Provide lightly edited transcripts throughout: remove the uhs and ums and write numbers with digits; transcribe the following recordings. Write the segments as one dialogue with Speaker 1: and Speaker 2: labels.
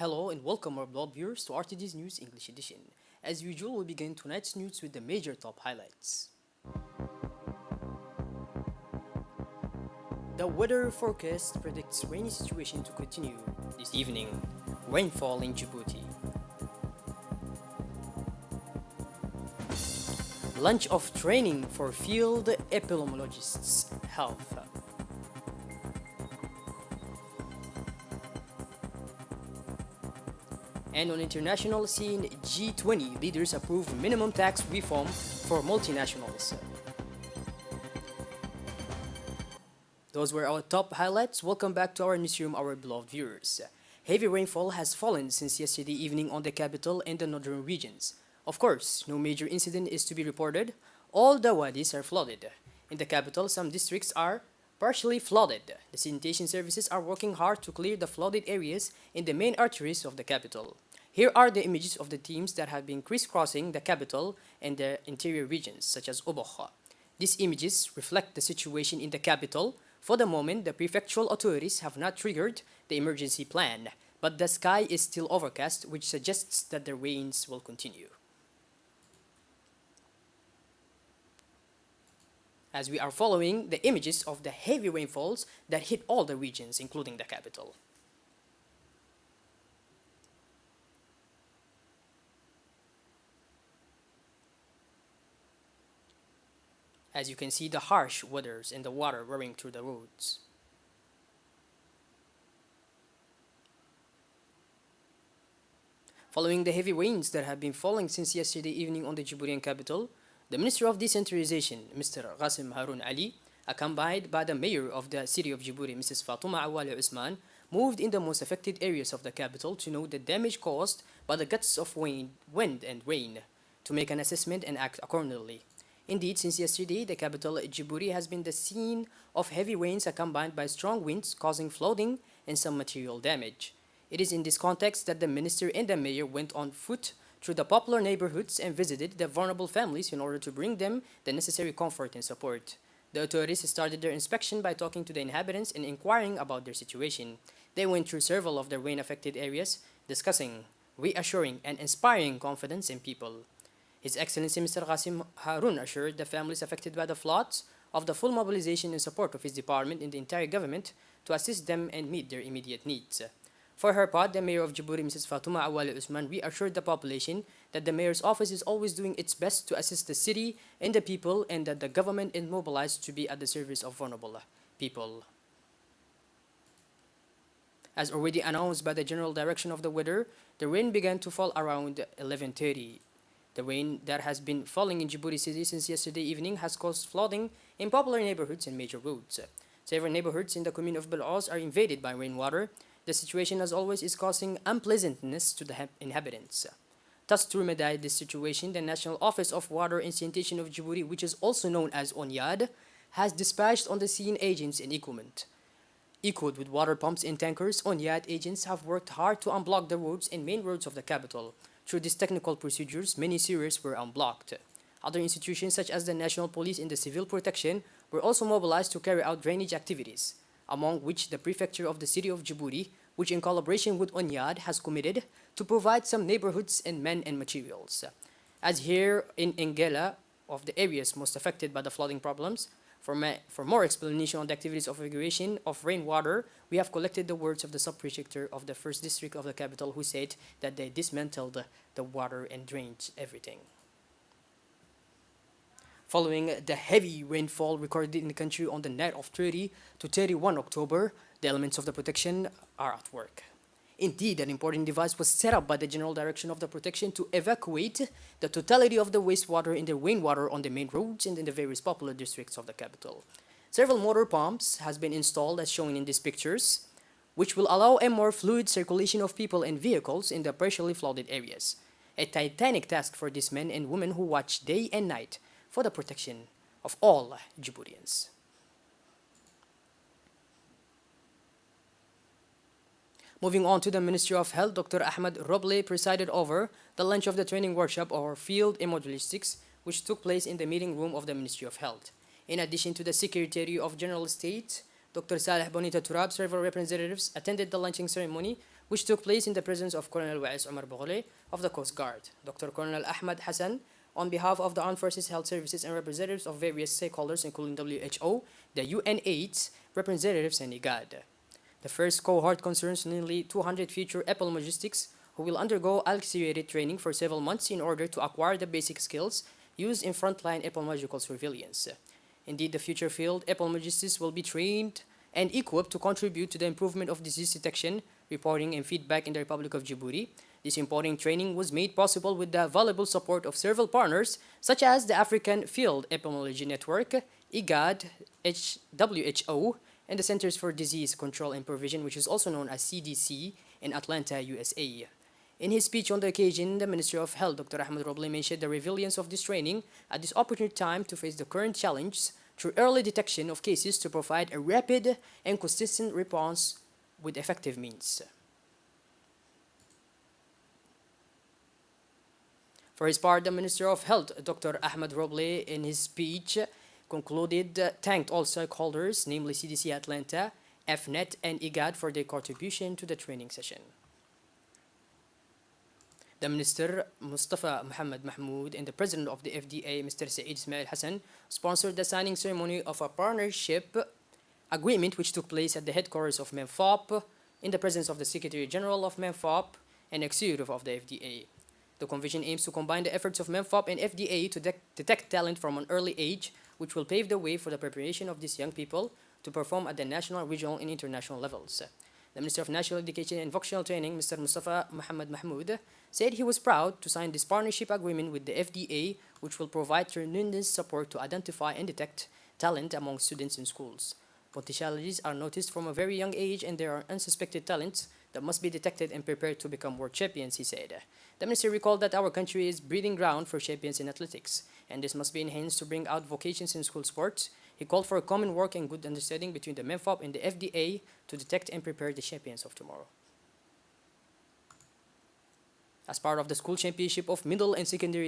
Speaker 1: Hello and welcome our blog viewers to RTD's News English Edition. As usual, we'll begin tonight's news with the major top highlights. The weather forecast predicts rainy situation to continue this evening. Rainfall in Djibouti. Launch of training for field epidemiologists. Health. And on international scene, G20 leaders approve minimum tax reform for multinationals. Those were our top highlights. Welcome back to our newsroom, our beloved viewers. Heavy rainfall has fallen since yesterday evening on the capital and the northern regions. Of course, no major incident is to be reported. All the wadis are flooded. In the capital, some districts are partially flooded. The sanitation services are working hard to clear the flooded areas in the main arteries of the capital. Here are the images of the teams that have been crisscrossing the capital and the interior regions, such as Obokha. These images reflect the situation in the capital. For the moment, the prefectural authorities have not triggered the emergency plan, but the sky is still overcast, which suggests that the rains will continue. As we are following the images of the heavy rainfalls that hit all the regions, including the capital. As you can see the harsh weathers and the water roaring through the roads. Following the heavy rains that have been falling since yesterday evening on the Djiboutian capital, the Minister of Decentralization, Mr. Qasim Harun Ali, accompanied by the Mayor of the City of Djibouti, Mrs. Fatouma Awali Usman, moved in the most affected areas of the capital to know the damage caused by the gusts of wind and rain, to make an assessment and act accordingly. Indeed, since yesterday, the capital Djibouti has been the scene of heavy rains accompanied by strong winds causing flooding and some material damage. It is in this context that the minister and the mayor went on foot through the popular neighborhoods and visited the vulnerable families in order to bring them the necessary comfort and support. The authorities started their inspection by talking to the inhabitants and inquiring about their situation. They went through several of the rain-affected areas, discussing, reassuring, and inspiring confidence in people. His Excellency Mr. Qasim Harun assured the families affected by the floods of the full mobilization and support of his department and the entire government to assist them and meet their immediate needs. For her part, the Mayor of Djibouti, Mrs. Fatouma Awali Usman, reassured the population that the Mayor's office is always doing its best to assist the city and the people and that the government is mobilized to be at the service of vulnerable people. As already announced by the General Direction of the Weather, the rain began to fall around 11:30. The rain that has been falling in Djibouti City since yesterday evening has caused flooding in popular neighborhoods and major roads. Several neighborhoods in the commune of Bel'az are invaded by rainwater. The situation, as always, is causing unpleasantness to the inhabitants. Thus, to remedy this situation, the National Office of Water and Sanitation of Djibouti, which is also known as ONYAD, has dispatched on the scene agents and equipment. Equipped with water pumps and tankers, ONYAD agents have worked hard to unblock the roads and main roads of the capital. Through these technical procedures, many sewers were unblocked. Other institutions such as the National Police and the Civil Protection were also mobilized to carry out drainage activities, among which the Prefecture of the City of Djibouti, which in collaboration with ONYAD has committed to provide some neighborhoods and men and materials. As here in Engela, of the areas most affected by the flooding problems, for more explanation on the activities of evacuation of rainwater, we have collected the words of the sub-prefecture of the first district of the capital who said that they dismantled the water and drained everything. Following the heavy rainfall recorded in the country on the night of 30 to 31 October, the elements of the protection are at work. Indeed, an important device was set up by the General Direction of the Protection to evacuate the totality of the wastewater and the rainwater on the main roads and in the various popular districts of the capital. Several motor pumps has been installed as shown in these pictures, which will allow a more fluid circulation of people and vehicles in the partially flooded areas. A titanic task for these men and women who watch day and night for the protection of all Djiboutians. Moving on to the Ministry of Health, Dr. Ahmed Roble presided over the launch of the training workshop or field hemodialytics, which took place in the meeting room of the Ministry of Health. In addition to the Secretary of General State, Dr. Saleh Bonita Turab, several representatives attended the launching ceremony which took place in the presence of Colonel Wa'is Omar Boghole of the Coast Guard, Dr. Colonel Ahmad Hassan, on behalf of the Armed Forces Health Services and representatives of various stakeholders, including WHO, the UNAIDS, representatives, and IGAD. The first cohort concerns nearly 200 future epidemiologists who will undergo accelerated training for several months in order to acquire the basic skills used in frontline epidemiological surveillance. Indeed, the future field epidemiologists will be trained and equipped to contribute to the improvement of disease detection, reporting, and feedback in the Republic of Djibouti. This important training was made possible with the valuable support of several partners, such as the African Field Epidemiology Network, IGAD, WHO, and the Centers for Disease Control and Prevention, which is also known as CDC, in Atlanta, USA. In his speech on the occasion, the Minister of Health, Dr. Ahmed Roble, mentioned the relevance of this training at this opportune time to face the current challenges through early detection of cases to provide a rapid and consistent response with effective means. For his part, the Minister of Health, Dr. Ahmed Roble, in his speech, thanked all stakeholders, namely CDC Atlanta, FNET, and IGAD for their contribution to the training session. The Minister, Mustafa Muhammad Mahmoud, and the President of the FDA, Mr. Saeed Ismail Hassan, sponsored the signing ceremony of a partnership agreement which took place at the headquarters of MENFOP in the presence of the Secretary General of MENFOP and executive of the FDA. The convention aims to combine the efforts of MENFOP and FDA to detect talent from an early age, which will pave the way for the preparation of these young people to perform at the national, regional, and international levels. The Minister of National Education and Vocational Training, Mr. Mustafa Muhammad Mahmoud, said he was proud to sign this partnership agreement with the FDA, which will provide tremendous support to identify and detect talent among students in schools. Potentialities are noticed from a very young age, and there are unsuspected talents that must be detected and prepared to become world champions, he said. The minister recalled that our country is breeding ground for champions in athletics, and this must be enhanced to bring out vocations in school sports. He called for a common work and good understanding between the MENFOP and the FDA to detect and prepare the champions of tomorrow. As part of the School Championship of Middle and Secondary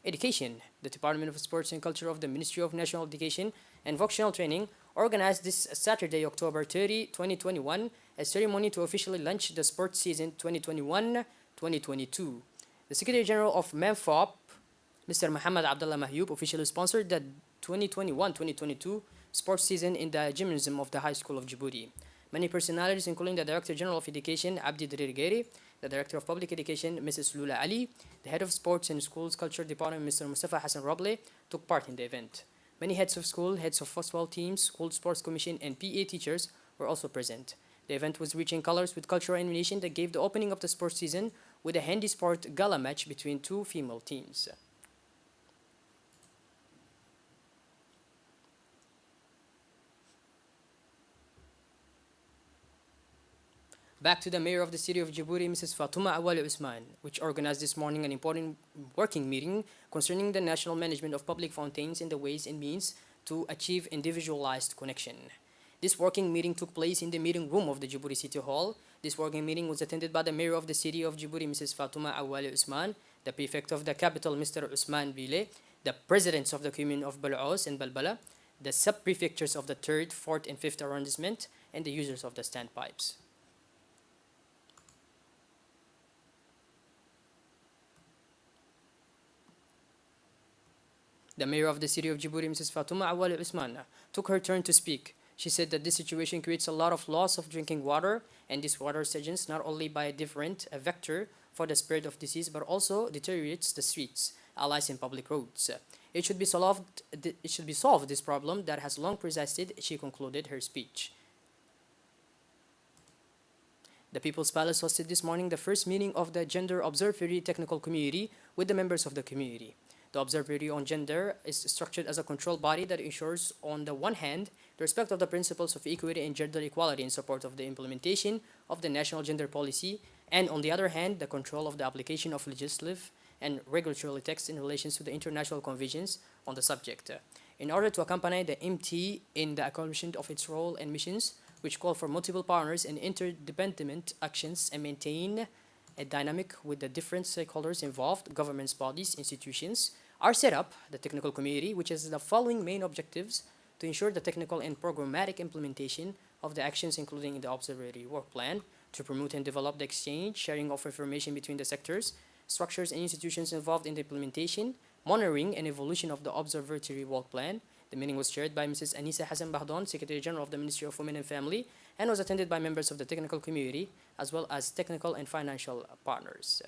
Speaker 1: Education, the Department of Sports and Culture of the Ministry of National Education and Vocational Training organized this Saturday, October 30, 2021, a ceremony to officially launch the sports season 2021-2022. The Secretary General of MENFOP, Mr. Muhammad Abdullah Mahyoub, officially sponsored the 2021-2022 sports season in the gymnasium of the High School of Djibouti. Many personalities, including the Director General of Education, Abdi Dirirgeri, the Director of Public Education, Mrs. Lula Ali, the Head of Sports and Schools Culture Department, Mr. Mustafa Hassan Roble, took part in the event. Many heads of school, heads of football teams, school sports commission, and PA teachers were also present. The event was rich in colors with cultural animation that gave the opening of the sports season with a handy sport gala match between two female teams. Back to the mayor of the city of Djibouti, Mrs. Fatuma Awali Usman, which organized this morning an important working meeting concerning the national management of public fountains and the ways and means to achieve individualized connection. This working meeting took place in the meeting room of the Djibouti City Hall. This working meeting was attended by the mayor of the city of Djibouti, Mrs. Fatuma Awali Usman, the prefect of the capital, Mr. Usman Bile, the presidents of the commune of Bal'os and Balbala, the sub-prefectures of the 3rd, 4th, and 5th arrondissement, and the users of the standpipes. The mayor of the city of Djibouti, Mrs. Fatuma Awali Usman, took her turn to speak. She said that this situation creates a lot of loss of drinking water, and this water surges not only by a vector for the spread of disease, but also deteriorates the streets, alleys, and public roads. It should be solved this problem that has long persisted, she concluded her speech. The People's Palace hosted this morning the first meeting of the Gender Observatory Technical Community with the members of the community. The Observatory on Gender is structured as a control body that ensures, on the one hand, the respect of the principles of equity and gender equality in support of the implementation of the national gender policy, and on the other hand, the control of the application of legislative and regulatory texts in relation to the international conventions on the subject, in order to accompany the MT in the accomplishment of its role and missions, which call for multiple partners and interdependent actions and maintain a dynamic with the different stakeholders involved, governments, bodies, institutions, are set up, the technical committee, which has the following main objectives to ensure the technical and programmatic implementation of the actions including the observatory work plan, to promote and develop the exchange, sharing of information between the sectors, structures, and institutions involved in the implementation, monitoring, and evolution of the Observatory Work Plan. The meeting was chaired by Mrs. Anisa Hassan Bahdon, Secretary General of the Ministry of Women and Family, and was attended by members of the technical community, as well as technical and financial partners.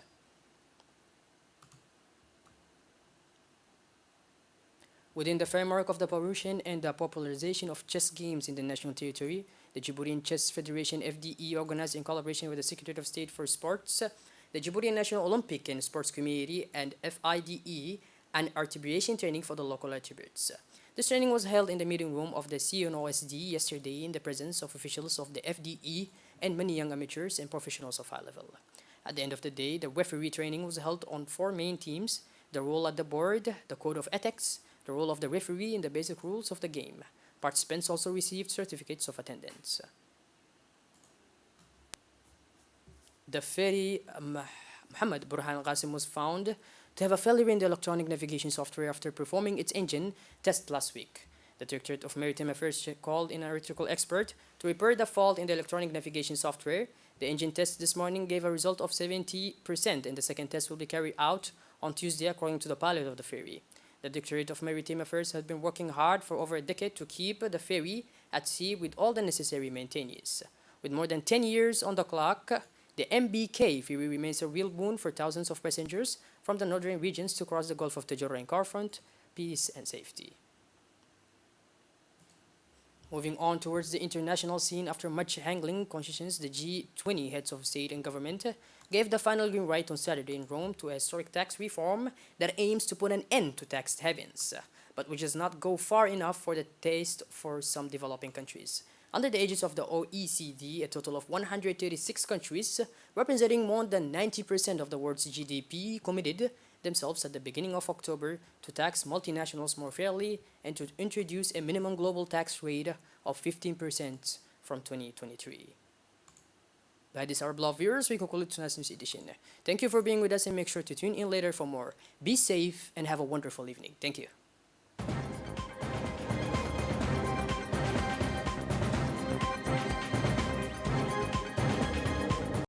Speaker 1: Within the framework of the promotion and the popularization of chess games in the national territory, the Djiboutian Chess Federation (FDE) organized in collaboration with the Secretary of State for Sports, the Djiboutian National Olympic and Sports Committee, and FIDE, an articulation training for the local attributes. This training was held in the meeting room of the CNOSD yesterday in the presence of officials of the FDE and many young amateurs and professionals of high level. At the end of the day, the referee training was held on 4 main themes: the role at the board, the code of ethics, the role of the referee, and the basic rules of the game. Participants also received certificates of attendance. The Ferry Mohammed Burhan Qasim was found to have a failure in the electronic navigation software after performing its engine test last week. The Directorate of Maritime Affairs called in an electrical expert to repair the fault in the electronic navigation software. The engine test this morning gave a result of 70%, and the second test will be carried out on Tuesday according to the pilot of the ferry. The Directorate of Maritime Affairs has been working hard for over a decade to keep the ferry at sea with all the necessary maintenance. With more than 10 years on the clock, the MBK ferry remains a real boon for thousands of passengers from the northern regions to cross the Gulf of Tajura and Carfront, peace and safety. Moving on towards the international scene, after much haggling concessions, the G20 heads of state and government gave the final green light on Saturday in Rome to a historic tax reform that aims to put an end to tax havens, but which does not go far enough for the taste for some developing countries. Under the aegis of the OECD, a total of 136 countries, representing more than 90% of the world's GDP, committed themselves at the beginning of October to tax multinationals more fairly and to introduce a minimum global tax rate of 15% from 2023. By this, our beloved viewers, we conclude tonight's news edition. Thank you for being with us, and make sure to tune in later for more. Be safe and have a wonderful evening. Thank you.